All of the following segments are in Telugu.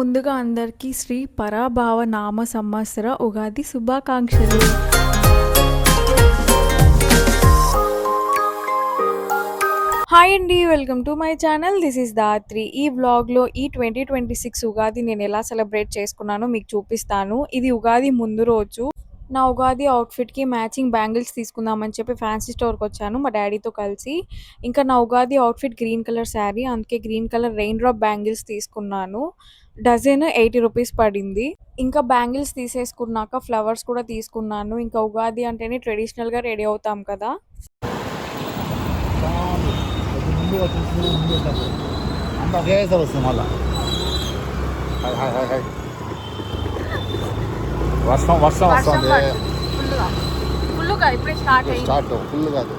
ముందుగా అందరికీ శ్రీ పరాభావ నామ సంవత్సర ఉగాది శుభాకాంక్షలు. హాయ్ అండి, welcome to my channel. This is Dhatri. ఈ వ్లాగ్లో ఈ 2026 ఉగాది నేను ఎలా సెలబ్రేట్ చేసుకున్నానో మీకు చూపిస్తాను. ఇది ఉగాది ముందు రోజు. నా ఉగాది అవుట్ఫిట్కి మ్యాచింగ్ బ్యాంగిల్స్ తీసుకుందామని చెప్పి ఫ్యాన్సీ స్టోర్కి వచ్చాను మా డాడీతో కలిసి. ఇంకా నా Ugadi outfit green colour sari, అందుకే green colour rain drop bangles తీసుకున్నాను. డజన్ 80 రూపీస్ పడింది. ఇంకా బ్యాంగిల్స్ తీసేసుకున్నాక ఫ్లవర్స్ కూడా తీసుకున్నాను. ఇంకా ఉగాది అంటేనే ట్రెడిషనల్గా రెడీ అవుతాం కదా. వర్షం వస్తుంది ఫుల్గా ఇప్పుడే స్టార్ట్ ఫుల్ కాదు.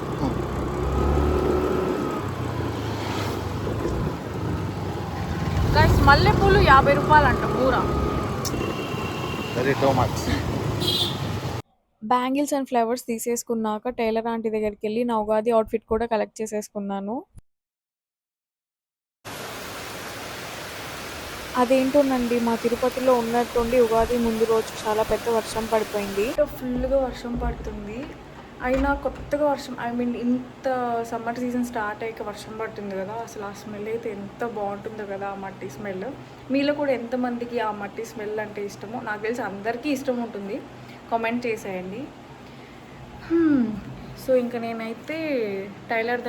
మల్లెపూలు 50 రూపాయలు అంట పూర. Very too much. Bangles and flowers తీసేసుకున్నాక టైలర్ ఆంటీ దగ్గరికి వెళ్ళి నా ఉగాది అవుట్ఫిట్ కూడా కలెక్ట్ చేసేసుకున్నాను. అదేంటోనండి, మా తిరుపతిలో ఉన్నట్టుండి ఉగాది ముందు రోజు చాలా పెద్ద వర్షం పడిపోయింది. ఫుల్గా వర్షం పడుతుంది. అయినా కొత్తగా వర్షం, ఇంత సమ్మర్ సీజన్ స్టార్ట్ అయ్యాక వర్షం పడుతుంది కదా, అసలు ఆ స్మెల్ అయితే ఎంత బాగుంటుందో కదా, ఆ మట్టి స్మెల్. మీలో కూడా ఎంతమందికి ఆ మట్టి స్మెల్ అంటే ఇష్టమో, నాకు తెలిసి అందరికీ ఇష్టం ఉంటుంది. కామెంట్ చేసేయండి. సో ఇంకా నేనైతే టైలర్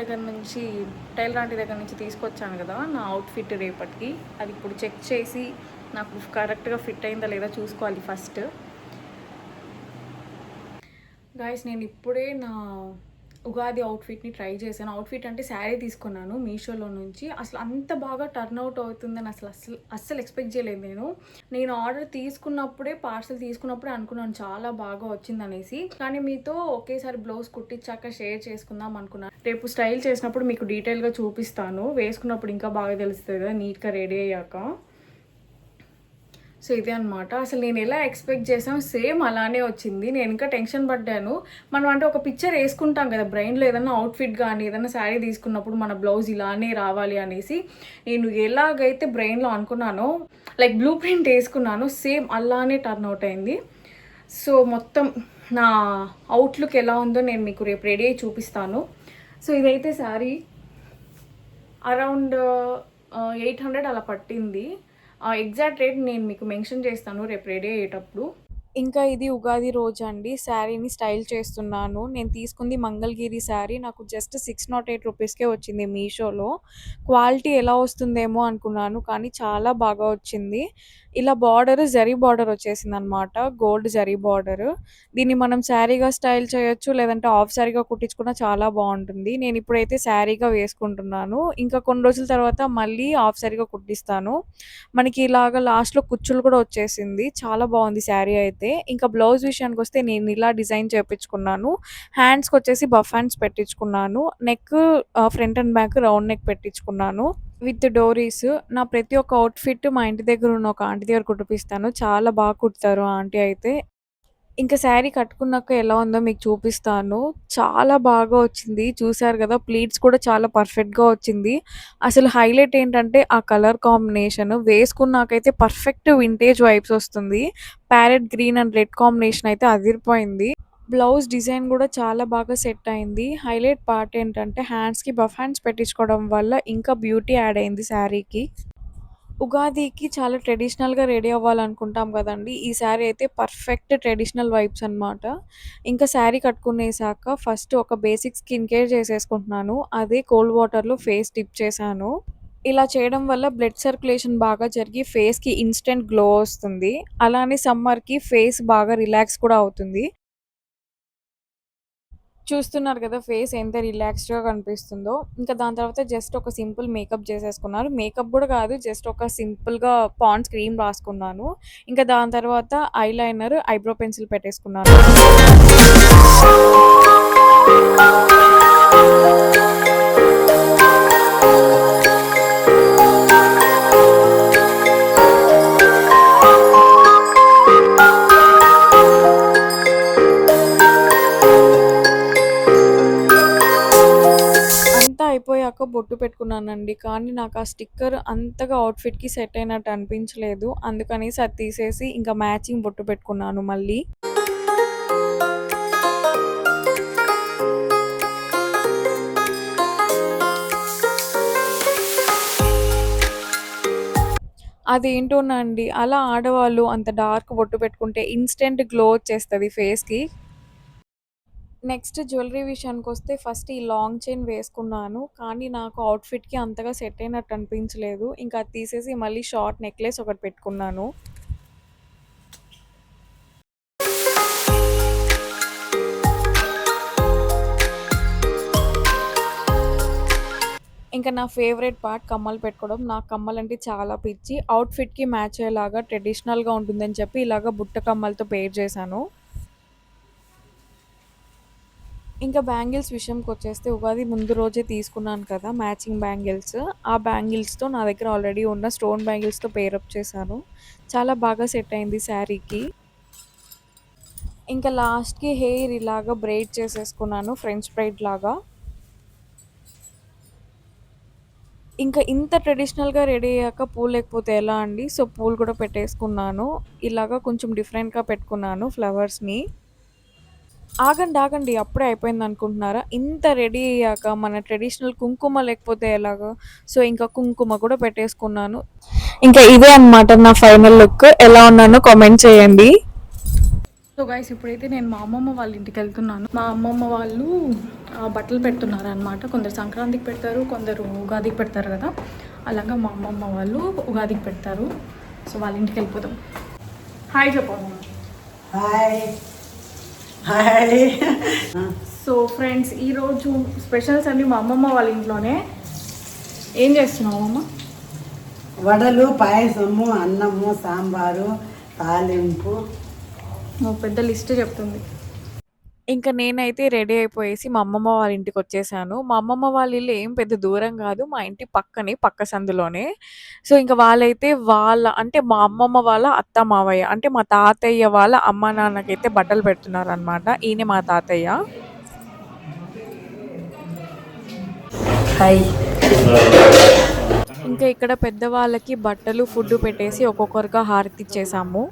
ఆంటీ దగ్గర నుంచి తీసుకొచ్చాను కదా నా అవుట్ఫిట్ రేపటికి. అది ఇప్పుడు చెక్ చేసి నాకు కరెక్ట్గా ఫిట్ అయిందా లేదా చూసుకోవాలి ఫస్ట్. గాయస్, నేను ఇప్పుడే నా ఉగాది అవుట్ఫిట్ని ట్రై చేశాను. అవుట్ఫిట్ అంటే శారీ తీసుకున్నాను మీషోలో నుంచి. అసలు అంత బాగా టర్న్ అవుట్ అవుతుందని అస్సలు ఎక్స్పెక్ట్ చేయలేదు. నేను ఆర్డర్ తీసుకున్నప్పుడే, పార్సల్ తీసుకున్నప్పుడే అనుకున్నాను చాలా బాగా వచ్చిందనేసి. కానీ మీతో ఒకేసారి బ్లౌజ్ కుట్టించాక షేర్ చేసుకుందాం అనుకున్నాను. రేపు స్టైల్ చేసినప్పుడు మీకు డీటెయిల్గా చూపిస్తాను. వేసుకున్నప్పుడు ఇంకా బాగా తెలుస్తుంది కదా నీట్గా రెడీ అయ్యాక. సో ఇదే అనమాట. అసలు నేను ఎలా ఎక్స్పెక్ట్ చేసాను సేమ్ అలానే వచ్చింది. నేను ఇంకా టెన్షన్ పడ్డాను. మనం అంటే ఒక పిక్చర్ వేసుకుంటాం కదా బ్రెయిన్లో, ఏదైనా అవుట్ఫిట్ కానీ ఏదైనా శారీ తీసుకున్నప్పుడు మన బ్లౌజ్ ఇలానే రావాలి అనేసి. నేను ఎలాగైతే బ్రెయిన్లో అనుకున్నానో, లైక్ బ్లూ ప్రింట్ వేసుకున్నాను, సేమ్ అలానే టర్న్ అవుట్ అయింది. సో మొత్తం నా అవుట్లుక్ ఎలా ఉందో నేను మీకు రేపు రెడీ అయ్యి చూపిస్తాను. సో ఇదైతే శారీ అరౌండ్ 800 అలా పట్టింది. ఎగ్జాక్ట్ రేట్ నేను మీకు మెన్షన్ చేస్తాను రేపు రెడీ అయ్యేటప్పుడు. ఇంకా ఇది ఉగాది రోజు అండి. శారీని స్టైల్ చేస్తున్నాను. నేను తీసుకుంది మంగళగిరి శారీ. నాకు జస్ట్ 608 రూపీస్కే వచ్చింది మీషోలో. క్వాలిటీ ఎలా వస్తుందేమో అనుకున్నాను, కానీ చాలా బాగా వచ్చింది. ఇలా జరీ బార్డర్ వచ్చేసింది అనమాట, గోల్డ్ జరీ బార్డర్. దీన్ని మనం శారీగా స్టైల్ చేయొచ్చు, లేదంటే హాఫ్ శారీగా కుట్టించుకున్నా చాలా బాగుంటుంది. నేను ఇప్పుడైతే శారీగా వేసుకుంటున్నాను. ఇంకా కొన్ని రోజుల తర్వాత మళ్ళీ హాఫ్ శారీగా కుట్టిస్తాను. మనకి ఇలాగ లాస్ట్లో కుచ్చులు కూడా వచ్చేసింది. చాలా బాగుంది శారీ అయితే. ఇంకా బ్లౌజ్ విషయానికి వస్తే నేను ఇలా డిజైన్ చేయించుకున్నాను. హ్యాండ్స్కి వచ్చేసి బఫ్ హ్యాండ్స్ పెట్టించుకున్నాను. Neck front and back round neck పెట్టించుకున్నాను విత్ డోరీస్. నా ప్రతి ఒక్క అవుట్ఫిట్ మా ఇంటి దగ్గర ఉన్న ఒక ఆంటీ దగ్గర కుట్టిపిస్తాను. చాలా బాగా కుడతారు ఆంటీ అయితే. ఇంకా శారీ కట్టుకున్నాక ఎలా ఉందో మీకు చూపిస్తాను. చాలా బాగా వచ్చింది. చూసారు కదా, ప్లీట్స్ కూడా చాలా పర్ఫెక్ట్గా వచ్చింది. అసలు హైలైట్ ఏంటంటే ఆ కలర్ కాంబినేషన్ వేసుకున్నాకైతే పర్ఫెక్ట్ వింటేజ్ వైబ్స్ వస్తుంది. Parrot green and red combination అయితే అదిరిపోయింది. బ్లౌజ్ డిజైన్ కూడా చాలా బాగా సెట్ అయింది. హైలైట్ పార్ట్ ఏంటంటే హ్యాండ్స్కి బఫ్ హ్యాండ్స్ పెట్టించుకోవడం వల్ల ఇంకా బ్యూటీ యాడ్ అయింది శారీకి. ఉగాదికి చాలా ట్రెడిషనల్గా రెడీ అవ్వాలనుకుంటాం కదండి. ఈ శారీ అయితే పర్ఫెక్ట్ ట్రెడిషనల్ వైబ్స్ అనమాట. ఇంకా శారీ కట్టుకునేసాక ఫస్ట్ ఒక బేసిక్ స్కిన్ కేర్ చేసేసుకుంటున్నాను. అదే కోల్డ్ వాటర్లో ఫేస్ డిప్ చేశాను. ఇలా చేయడం వల్ల బ్లడ్ సర్క్యులేషన్ బాగా జరిగి ఫేస్కి ఇన్స్టెంట్ గ్లో వస్తుంది. అలానే సమ్మర్కి ఫేస్ బాగా రిలాక్స్ కూడా అవుతుంది. చూస్తున్నారు కదా ఫేస్ ఎంత రిలాక్స్డ్‌గా కనిపిస్తుందో. ఇంకా దాని తర్వాత జస్ట్ ఒక సింపుల్ మేకప్ చేసేసుకున్నాను. మేకప్ కూడా కాదు, జస్ట్ ఒక సింపుల్‌గా పాండ్స్ క్రీమ్ రాసుకున్నాను. ఇంకా దాని తర్వాత ఐలైనర్, ఐబ్రో పెన్సిల్ పెట్టేసుకున్నాను. అయిపోయాక దాకా బొట్టు పెట్టుకున్నానండి. కానీ నాకు ఆ స్టిక్కర్ అంతగా అవుట్‌ఫిట్‌కి సెట్ అయినట్టు అనిపించలేదు. అందుకనేసి అది తీసేసి ఇంకా మ్యాచింగ్ బొట్టు పెట్టుకున్నాను మళ్ళీ. అదేంటోనండి అలా ఆడవాళ్ళు అంత డార్క్ బొట్టు పెట్టుకుంటే ఇన్‌స్టంట్ గ్లో వచ్చేస్తది ఫేస్‌కి. నెక్స్ట్ జ్యువెలరీ విషయానికొస్తే ఫస్ట్ ఈ లాంగ్ చైన్ వేసుకున్నాను. కానీ నాకు అవుట్‌ఫిట్‌కి అంతగా సెట్ అయినట్టు అనిపించలేదు. ఇంకా అది తీసేసి మళ్ళీ షార్ట్ నెక్లెస్ ఒకటి పెట్టుకున్నాను. ఇంకా నా ఫేవరెట్ పార్ట్ కమ్మలు పెట్టుకోవడం. నాకు కమ్మలంటే చాలా పిచ్చి. అవుట్‌ఫిట్‌కి మ్యాచ్ అయ్యేలాగా ట్రెడిషనల్‌గా ఉంటుందని చెప్పి ఇలాగ బుట్ట కమ్మలతో పెయిర్ చేశాను. ఇంకా బ్యాంగిల్స్ విషయంకొచ్చేస్తే ఉగాది ముందు రోజే తీసుకున్నాను కదా! Matching bangles. ఆ బ్యాంగిల్స్‌తో నా దగ్గర ఆల్రెడీ ఉన్న స్టోన్ బ్యాంగిల్స్‌తో పెయిరప్ చేశాను. చాలా బాగా సెట్ అయింది శారీకి. ఇంకా లాస్ట్‌కి హెయిర్ ఇలాగ బ్రైడ్ చేసేసుకున్నాను ఫ్రెంచ్ బ్రైడ్ లాగా. ఇంకా ఇంత ట్రెడిషనల్‌గా రెడీ అయ్యాక పూలు లేకపోతే ఎలా అండి? సో, పూలు కూడా పెట్టేసుకున్నాను. ఇలాగ కొంచెం డిఫరెంట్‌గా పెట్టుకున్నాను ఫ్లవర్స్‌ని. ఆగండి, ఆగండి. అప్పుడే అయిపోయిందనుకుంటున్నారా? ఇంత రెడీ అయ్యాక మన ట్రెడిషనల్ కుంకుమ లేకపోతే ఎలాగా? సో, ఇంకా కుంకుమ కూడా పెట్టేసుకున్నాను. ఇంకా ఇదే అన్నమాట నా ఫైనల్ లుక్. ఎలా ఉన్నానో కామెంట్ చేయండి. సో గైస్ ఇప్పుడైతే నేను మా అమ్మమ్మ వాళ్ళ ఇంటికి వెళ్తున్నాను. మా అమ్మమ్మ వాళ్ళు బట్టలు పెడుతున్నారు అనమాట. కొందరు సంక్రాంతికి పెడతారు, కొందరు ఉగాదికి పెడతారు కదా. అలాగా మా అమ్మమ్మ వాళ్ళు ఉగాదికి పెడతారు. సో వాళ్ళ ఇంటికి వెళ్ళిపోతాం. హాయ్ చెప్పమ్మ. Hi hi. సో ఫ్రెండ్స్ ఈరోజు స్పెషల్స్ అన్నీ మా అమ్మమ్మ వాళ్ళ ఇంట్లోనే. ఏం చేస్తున్నావు అమ్మమ్మ? వడలు, పాయసము, అన్నము, సాంబారు, తాలింపు. పెద్ద లిస్ట్ చెప్తుంది. ఇంకా నేనైతే రెడీ అయిపోయేసి మా అమ్మమ్మ వాళ్ళ ఇంటికి వచ్చేసాను. మా అమ్మమ్మ వాళ్ళ ఇల్లు ఏం పెద్ద దూరం కాదు. మా ఇంటి పక్కనే, పక్క సందులోనే. సో, ఇంక వాళ్ళైతే అంటే మా అమ్మమ్మ వాళ్ళ అత్త, మావయ్య అంటే మా తాతయ్య వాళ్ళ అమ్మ, నాన్నకైతే బట్టలు పెడుతున్నారనమాట. ఈయనే మా తాతయ్య. హాయ్. ఇంకా ఇక్కడ పెద్దవాళ్ళకి బట్టలు, ఫుడ్ పెట్టేసి ఒక్కొక్కరుగా హారతి ఇచ్చేసాము.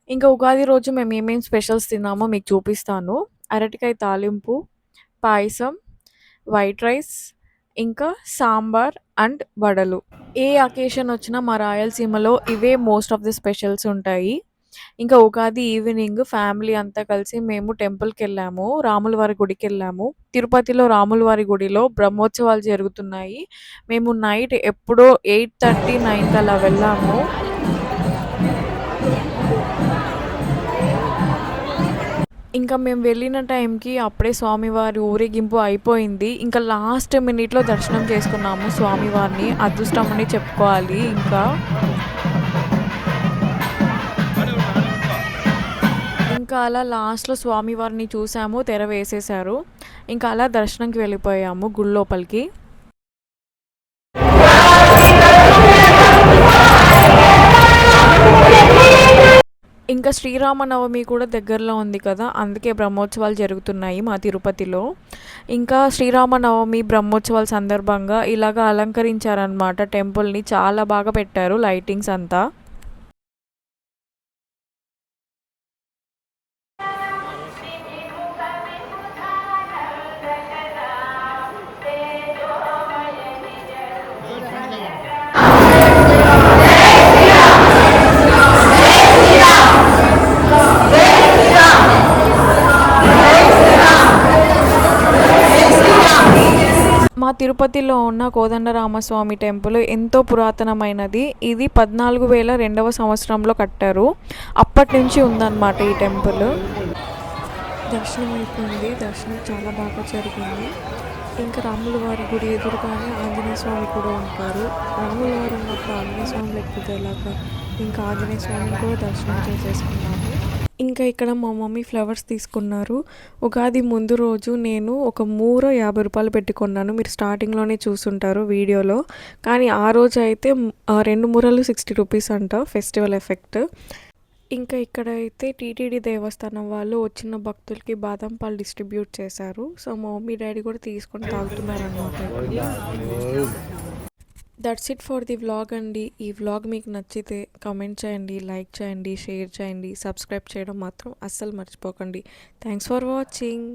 ఇంకా ఉగాది రోజు మేము ఏమేమి స్పెషల్స్ తిన్నామో మీకు చూపిస్తాను. అరటికాయ తాలింపు, పాయసం, వైట్ రైస్, ఇంకా సాంబార్ అండ్ వడలు. ఏ అకేషన్ వచ్చినా మా రాయలసీమలో ఇవే మోస్ట్ ఆఫ్ ది స్పెషల్స్ ఉంటాయి. ఇంకా ఉగాది ఈవినింగ్ ఫ్యామిలీ అంతా కలిసి మేము టెంపుల్‌కెళ్ళాము. రాములవారి గుడికెళ్ళాము. తిరుపతిలో రాములవారి గుడిలో బ్రహ్మోత్సవాలు జరుగుతున్నాయి. మేము నైట్ ఎప్పుడో 8:30, 9కి అలా వెళ్ళాము. ఇంకా మేము వెళ్ళిన టైంకి అప్పుడే స్వామివారి ఊరేగింపు అయిపోయింది. ఇంకా లాస్ట్ మినిట్‌లో దర్శనం చేసుకున్నాము స్వామివారిని. అదృష్టం అని చెప్పుకోవాలి ఇంకా. ఇంకా అలా లాస్ట్‌లో స్వామివారిని చూసాము. తెర వేసేశారు. ఇంకా అలా దర్శనంకి వెళ్ళిపోయాము గుడి లోపలికి. ఇంకా శ్రీరామనవమి కూడా దగ్గరలో ఉంది కదా! అందుకే బ్రహ్మోత్సవాలు జరుగుతున్నాయి మా తిరుపతిలో. ఇంకా శ్రీరామనవమి బ్రహ్మోత్సవాల సందర్భంగా ఇలాగ అలంకరించారనమాట టెంపుల్‌ని. చాలా బాగా పెట్టారు లైటింగ్స్ అంతా. మా తిరుపతిలో ఉన్న కోదండరామస్వామి టెంపుల్ ఎంతో పురాతనమైనది. ఇది 14,002వ సంవత్సరంలో కట్టారు. అప్పటి నుంచి ఉందన్నమాట ఈ టెంపుల్. దర్శనం అయిపోయింది. దర్శనం చాలా బాగా జరిగింది. ఇంకా రాముల వారి గుడి ఎదురుగానే ఆంజనేయ స్వామి కూడా ఉంటారు. రాముల వారు ఉన్నప్పుడు ఆంజనేయ స్వామి లేకపోతే ఎలాగా, ఇంకా ఆంజనేయ స్వామిని కూడా దర్శనం చేసేసుకున్నాము. ఇంకా ఇక్కడ మా మమ్మీ ఫ్లవర్స్ తీసుకున్నారు. ఉగాది ముందు రోజు నేను ఒక మూర 50 రూపాయలు పెట్టి కొన్నాను. మీరు స్టార్టింగ్లోనే చూసుంటారు వీడియోలో. కానీ ఆ రోజు అయితే 2 మూరలు 60 రూపీస్ అంట, ఫెస్టివల్ ఎఫెక్ట్. ఇంకా ఇక్కడ అయితే టీటీడీ దేవస్థానం వాళ్ళు వచ్చిన భక్తులకి బాదం పాలు డిస్ట్రిబ్యూట్ చేశారు. సో మా మమ్మీ డాడీ కూడా తీసుకొని తాగుతున్నారు అన్నమాట. That's it for the vlog అండి. ఈ వ్లాగ్ మీకు నచ్చితే కామెంట్ చేయండి, లైక్ చేయండి, షేర్ చేయండి, సబ్స్క్రైబ్ చేయడం మాత్రం అస్సలు మర్చిపోకండి. Thanks for watching.